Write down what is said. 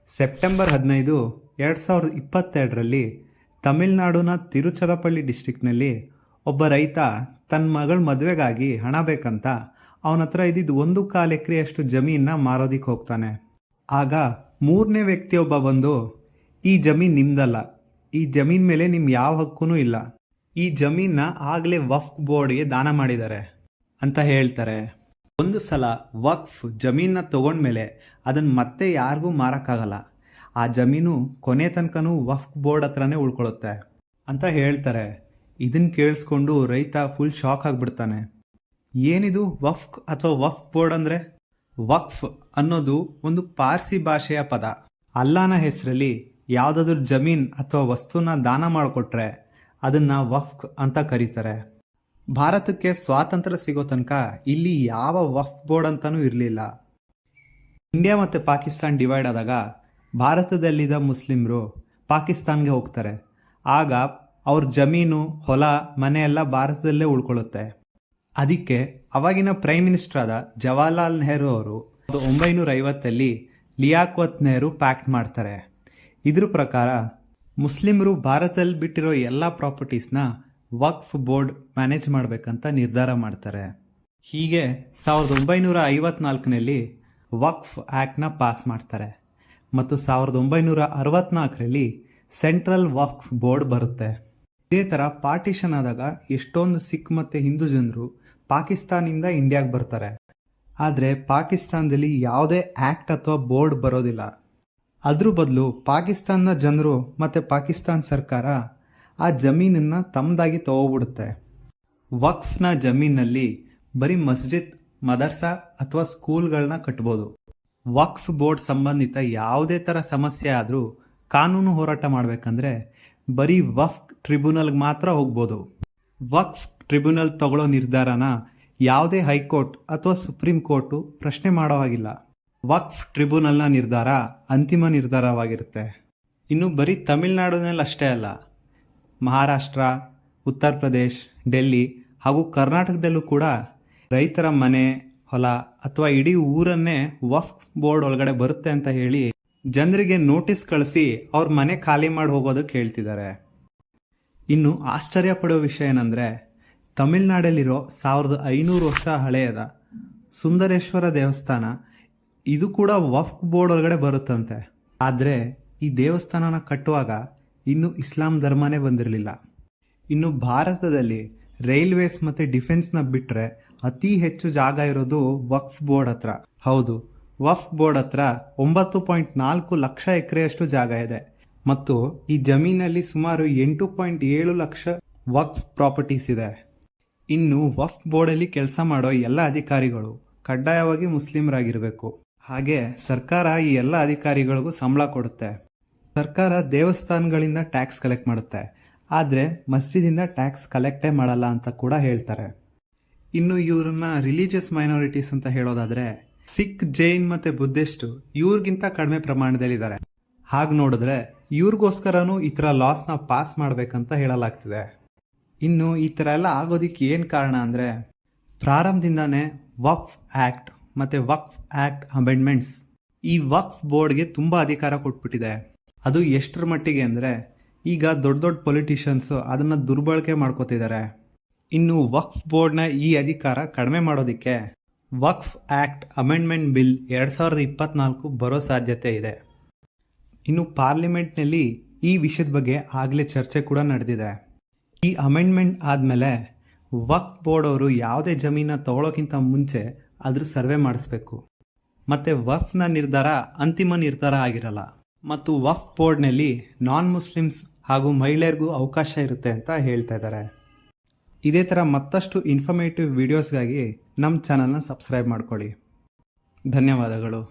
September 15, 2022ರಲ್ಲಿ ತಮಿಳುನಾಡಿನ ತಿರುಚರಪಳ್ಳಿ ಡಿಸ್ಟ್ರಿಕ್ನಲ್ಲಿ ಒಬ್ಬ ರೈತ ತನ್ನ ಮಗಳ ಮದುವೆಗಾಗಿ ಹಣ ಬೇಕಂತ ಅವನ ಹತ್ರ ಇದ್ದಿದ್ದು 1.25 ಎಕರೆಯಷ್ಟು ಜಮೀನನ್ನ ಮಾರೋದಿಕ್ಕೆ ಹೋಗ್ತಾನೆ. ಆಗ ಮೂರನೇ ವ್ಯಕ್ತಿಯೊಬ್ಬ ಬಂದು, ಈ ಜಮೀನು ನಿಮ್ದಲ್ಲ, ಈ ಜಮೀನ್ ಮೇಲೆ ನಿಮ್ಮ ಯಾವ ಹಕ್ಕೂ ಇಲ್ಲ, ಈ ಜಮೀನನ್ನ ಆಗಲೇ ವಕ್ಫ್ ಬೋರ್ಡ್ಗೆ ದಾನ ಮಾಡಿದ್ದಾರೆ ಅಂತ ಹೇಳ್ತಾರೆ. ಒಂದು ಸಲ ವಕ್ಫ್ ಜಮೀನನ್ನ ತಗೊಂಡ್ಮೇಲೆ ಅದನ್ನು ಮತ್ತೆ ಯಾರಿಗೂ ಮಾರೋಕ್ಕಾಗಲ್ಲ, ಆ ಜಮೀನು ಕೊನೆ ತನಕನೂ ವಕ್ಫ್ ಬೋರ್ಡ್ ಹತ್ರನೇ ಉಳ್ಕೊಳ್ಳುತ್ತೆ ಅಂತ ಹೇಳ್ತಾರೆ. ಇದನ್ನು ಕೇಳಿಸ್ಕೊಂಡು ರೈತ ಫುಲ್ ಶಾಕ್ ಆಗಿಬಿಡ್ತಾನೆ. ಏನಿದು ವಕ್ಫ್ ಅಥವಾ ವಕ್ಫ್ ಬೋರ್ಡ್ ಅಂದರೆ? ವಕ್ಫ್ ಅನ್ನೋದು ಒಂದು ಪಾರ್ಸಿ ಭಾಷೆಯ ಪದ. ಅಲ್ಲಾನ ಹೆಸರಲ್ಲಿ ಯಾವುದಾದ್ರೂ ಜಮೀನ್ ಅಥವಾ ವಸ್ತುನ ದಾನ ಮಾಡಿಕೊಟ್ರೆ ಅದನ್ನು ವಕ್ಫ್ ಅಂತ ಕರೀತಾರೆ. ಭಾರತಕ್ಕೆ ಸ್ವಾತಂತ್ರ್ಯ ಸಿಗೋ ತನಕ ಇಲ್ಲಿ ಯಾವ ವಕ್ಫ್ ಬೋರ್ಡ್ ಅಂತಲೂ ಇರಲಿಲ್ಲ. ಇಂಡಿಯಾ ಮತ್ತು ಪಾಕಿಸ್ತಾನ ಡಿವೈಡ್ ಆದಾಗ ಭಾರತದಲ್ಲಿದ್ದ ಮುಸ್ಲಿಮರು ಪಾಕಿಸ್ತಾನ್ಗೆ ಹೋಗ್ತಾರೆ. ಆಗ ಅವ್ರ ಜಮೀನು, ಹೊಲ, ಮನೆ ಎಲ್ಲ ಭಾರತದಲ್ಲೇ ಉಳ್ಕೊಳ್ಳುತ್ತೆ. ಅದಕ್ಕೆ ಅವಾಗಿನ ಪ್ರೈಮ್ ಮಿನಿಸ್ಟರ್ ಆದ ಜವಾಹರ್ಲಾಲ್ ನೆಹರು ಅವರು 1950ರಲ್ಲಿ ಲಿಯಾಕ್ವತ್ ನೆಹರು ಪ್ಯಾಕ್ಟ್ ಮಾಡ್ತಾರೆ. ಇದ್ರ ಪ್ರಕಾರ ಮುಸ್ಲಿಮರು ಭಾರತದಲ್ಲಿ ಬಿಟ್ಟಿರೋ ಎಲ್ಲ ಪ್ರಾಪರ್ಟೀಸ್ನ ವಕ್ಫ್ ಬೋರ್ಡ್ ಮ್ಯಾನೇಜ್ ಮಾಡಬೇಕಂತ ನಿರ್ಧಾರ ಮಾಡ್ತಾರೆ. ಹೀಗೆ 1954ನಲ್ಲಿ ವಕ್ಫ್ ಆ್ಯಕ್ಟ್ನ ಪಾಸ್ ಮಾಡ್ತಾರೆ ಮತ್ತು 1964ರಲ್ಲಿ ಸೆಂಟ್ರಲ್ ವಕ್ಫ್ ಬೋರ್ಡ್ ಬರುತ್ತೆ. ಇದೇ ಥರ ಪಾರ್ಟಿಷನ್ ಆದಾಗ ಎಷ್ಟೊಂದು ಸಿಖ್ ಮತ್ತು ಹಿಂದೂ ಜನರು ಪಾಕಿಸ್ತಾನಿಂದ ಇಂಡಿಯಾಗೆ ಬರ್ತಾರೆ. ಆದರೆ ಪಾಕಿಸ್ತಾನದಲ್ಲಿ ಯಾವುದೇ ಆ್ಯಕ್ಟ್ ಅಥವಾ ಬೋರ್ಡ್ ಬರೋದಿಲ್ಲ. ಅದ್ರ ಬದಲು ಪಾಕಿಸ್ತಾನದ ಜನರು ಮತ್ತು ಪಾಕಿಸ್ತಾನ ಸರ್ಕಾರ ಆ ಜಮೀನನ್ನು ತಮ್ಮದಾಗಿ ತಗೋಬಿಡುತ್ತೆ. ವಕ್ಫ್ನ ಜಮೀನಲ್ಲಿ ಬರೀ ಮಸ್ಜಿದ್, ಮದರ್ಸಾ ಅಥವಾ ಸ್ಕೂಲ್ಗಳನ್ನ ಕಟ್ಬೋದು. ವಕ್ಫ್ ಬೋರ್ಡ್ ಸಂಬಂಧಿತ ಯಾವುದೇ ಥರ ಸಮಸ್ಯೆ ಆದರೂ ಕಾನೂನು ಹೋರಾಟ ಮಾಡಬೇಕಂದ್ರೆ ಬರೀ ವಕ್ಫ್ ಟ್ರಿಬ್ಯುನಲ್ಗೆ ಮಾತ್ರ ಹೋಗ್ಬೋದು. ವಕ್ಫ್ ಟ್ರಿಬ್ಯುನಲ್ ತಗೊಳ್ಳೋ ನಿರ್ಧಾರನ ಯಾವುದೇ ಹೈಕೋರ್ಟ್ ಅಥವಾ ಸುಪ್ರೀಂ ಕೋರ್ಟು ಪ್ರಶ್ನೆ ಮಾಡೋ ಹಾಗಿಲ್ಲ. ವಕ್ಫ್ ಟ್ರಿಬ್ಯುನಲ್ನ ನಿರ್ಧಾರ ಅಂತಿಮ ನಿರ್ಧಾರವಾಗಿರುತ್ತೆ. ಇನ್ನು ಬರೀ ತಮಿಳುನಾಡಿನಲ್ಲಿ ಅಷ್ಟೇ ಅಲ್ಲ, ಮಹಾರಾಷ್ಟ್ರ, ಉತ್ತರ ಪ್ರದೇಶ್, ಡೆಲ್ಲಿ ಹಾಗೂ ಕರ್ನಾಟಕದಲ್ಲೂ ಕೂಡ ರೈತರ ಮನೆ, ಹೊಲ ಅಥವಾ ಇಡೀ ಊರನ್ನೇ ವಕ್ಫ್ ಬೋರ್ಡ್ ಒಳಗಡೆ ಬರುತ್ತೆ ಅಂತ ಹೇಳಿ ಜನರಿಗೆ ನೋಟಿಸ್ ಕಳಿಸಿ ಅವ್ರ ಮನೆ ಖಾಲಿ ಮಾಡಿ ಹೋಗೋದಕ್ಕೆ ಹೇಳ್ತಿದ್ದಾರೆ. ಇನ್ನು ಆಶ್ಚರ್ಯ ಪಡೋ ವಿಷಯ ಏನಂದರೆ, ತಮಿಳುನಾಡಲ್ಲಿರೋ 1500 ವರ್ಷ ಹಳೆಯದ ಸುಂದರೇಶ್ವರ ದೇವಸ್ಥಾನ ಇದು ಕೂಡ ವಕ್ಫ್ ಬೋರ್ಡ್ ಒಳಗಡೆ ಬರುತ್ತಂತೆ. ಆದರೆ ಈ ದೇವಸ್ಥಾನನ ಕಟ್ಟುವಾಗ ಇನ್ನು ಇಸ್ಲಾಂ ಧರ್ಮನೇ ಬಂದಿರಲಿಲ್ಲ. ಇನ್ನು ಭಾರತದಲ್ಲಿ ರೈಲ್ವೇಸ್ ಮತ್ತು ಡಿಫೆನ್ಸ್ನ ಬಿಟ್ಟರೆ ಅತಿ ಹೆಚ್ಚು ಜಾಗ ಇರೋದು ವಕ್ಫ್ ಬೋರ್ಡ್ ಹತ್ರ. ಹೌದು, ವಕ್ಫ್ ಬೋರ್ಡ್ ಹತ್ರ 9.4 ಲಕ್ಷ ಎಕರೆಯಷ್ಟು ಜಾಗ ಇದೆ ಮತ್ತು ಈ ಜಮೀನಲ್ಲಿ ಸುಮಾರು 8.7 ಲಕ್ಷ ವಕ್ಫ್ ಪ್ರಾಪರ್ಟೀಸ್ ಇದೆ. ಇನ್ನು ವಕ್ಫ್ ಬೋರ್ಡಲ್ಲಿ ಕೆಲಸ ಮಾಡೋ ಎಲ್ಲ ಅಧಿಕಾರಿಗಳು ಕಡ್ಡಾಯವಾಗಿ ಮುಸ್ಲಿಮರಾಗಿರಬೇಕು. ಹಾಗೆ ಸರ್ಕಾರ ಈ ಎಲ್ಲ ಅಧಿಕಾರಿಗಳಿಗೂ ಸಂಬಳ ಕೊಡುತ್ತೆ. ಸರ್ಕಾರ ದೇವಸ್ಥಾನಗಳಿಂದ ಟ್ಯಾಕ್ಸ್ ಕಲೆಕ್ಟ್ ಮಾಡುತ್ತೆ, ಆದರೆ ಮಸ್ಜಿದಿಂದ ಟ್ಯಾಕ್ಸ್ ಕಲೆಕ್ಟೇ ಮಾಡಲ್ಲ ಅಂತ ಕೂಡ ಹೇಳ್ತಾರೆ. ಇನ್ನು ಇವ್ರನ್ನ ರಿಲಿಜಿಯಸ್ ಮೈನಾರಿಟೀಸ್ ಅಂತ ಹೇಳೋದಾದರೆ ಸಿಖ್, ಜೈನ್ ಮತ್ತು ಬುದ್ಧಿಸ್ಟು ಇವ್ರಿಗಿಂತ ಕಡಿಮೆ ಪ್ರಮಾಣದಲ್ಲಿದ್ದಾರೆ. ಹಾಗೆ ನೋಡಿದ್ರೆ ಇವ್ರಿಗೋಸ್ಕರನೂ ಈ ಥರ ಲಾಸ್ನ ಪಾಸ್ ಮಾಡಬೇಕಂತ ಹೇಳಲಾಗ್ತಿದೆ. ಇನ್ನು ಈ ಥರ ಎಲ್ಲ ಆಗೋದಕ್ಕೆ ಏನು ಕಾರಣ ಅಂದರೆ, ಪ್ರಾರಂಭದಿಂದಾನೇ ವಕ್ಫ್ ಆ್ಯಕ್ಟ್ ಮತ್ತು ವಕ್ಫ್ ಆ್ಯಕ್ಟ್ ಅಮೆಂಡ್ಮೆಂಟ್ಸ್ ಈ ವಕ್ಫ್ ಬೋರ್ಡ್ಗೆ ತುಂಬ ಅಧಿಕಾರ ಕೊಟ್ಬಿಟ್ಟಿದೆ. ಅದು ಎಷ್ಟರ ಮಟ್ಟಿಗೆ ಅಂದರೆ, ಈಗ ದೊಡ್ಡ ದೊಡ್ಡ ಪೊಲಿಟಿಷಿಯನ್ಸು ಅದನ್ನು ದುರ್ಬಳಕೆ ಮಾಡ್ಕೋತಿದ್ದಾರೆ. ಇನ್ನು ವಕ್ಫ್ ಬೋರ್ಡ್ನ ಈ ಅಧಿಕಾರ ಕಡಿಮೆ ಮಾಡೋದಕ್ಕೆ ವಕ್ಫ್ ಆ್ಯಕ್ಟ್ ಅಮೆಂಡ್ಮೆಂಟ್ ಬಿಲ್ 2024 ಬರೋ ಸಾಧ್ಯತೆ ಇದೆ. ಇನ್ನು ಪಾರ್ಲಿಮೆಂಟ್ನಲ್ಲಿ ಈ ವಿಷಯದ ಬಗ್ಗೆ ಆಗಲೇ ಚರ್ಚೆ ಕೂಡ ನಡೆದಿದೆ. ಈ ಅಮೆಂಡ್ಮೆಂಟ್ ಆದಮೇಲೆ ವಕ್ಫ್ ಬೋರ್ಡ್ ಅವರು ಯಾವುದೇ ಜಮೀನ ತಗೊಳ್ಳೋಕ್ಕಿಂತ ಮುಂಚೆ ಅದ್ರ ಸರ್ವೆ ಮಾಡಿಸ್ಬೇಕು ಮತ್ತು ವಕ್ಫ್ನ ನಿರ್ಧಾರ ಅಂತಿಮ ನಿರ್ಧಾರ ಆಗಿರಲ್ಲ. ಮತ್ತು ವಕ್ಫ್ ಬೋರ್ಡ್ನಲ್ಲಿ ನಾನ್ ಮುಸ್ಲಿಮ್ಸ್ ಹಾಗೂ ಮಹಿಳೆಯರಿಗೂ ಅವಕಾಶ ಇರುತ್ತೆ ಅಂತ ಹೇಳ್ತಾ ಇದ್ದಾರೆ. ಇದೇ ಥರ ಮತ್ತಷ್ಟು ಇನ್ಫಾರ್ಮೇಟಿವ್ ವಿಡಿಯೋಸ್ಗಾಗಿ ನಮ್ಮ ಚಾನಲ್ನ ಸಬ್ಸ್ಕ್ರೈಬ್ ಮಾಡ್ಕೊಳ್ಳಿ. ಧನ್ಯವಾದಗಳು.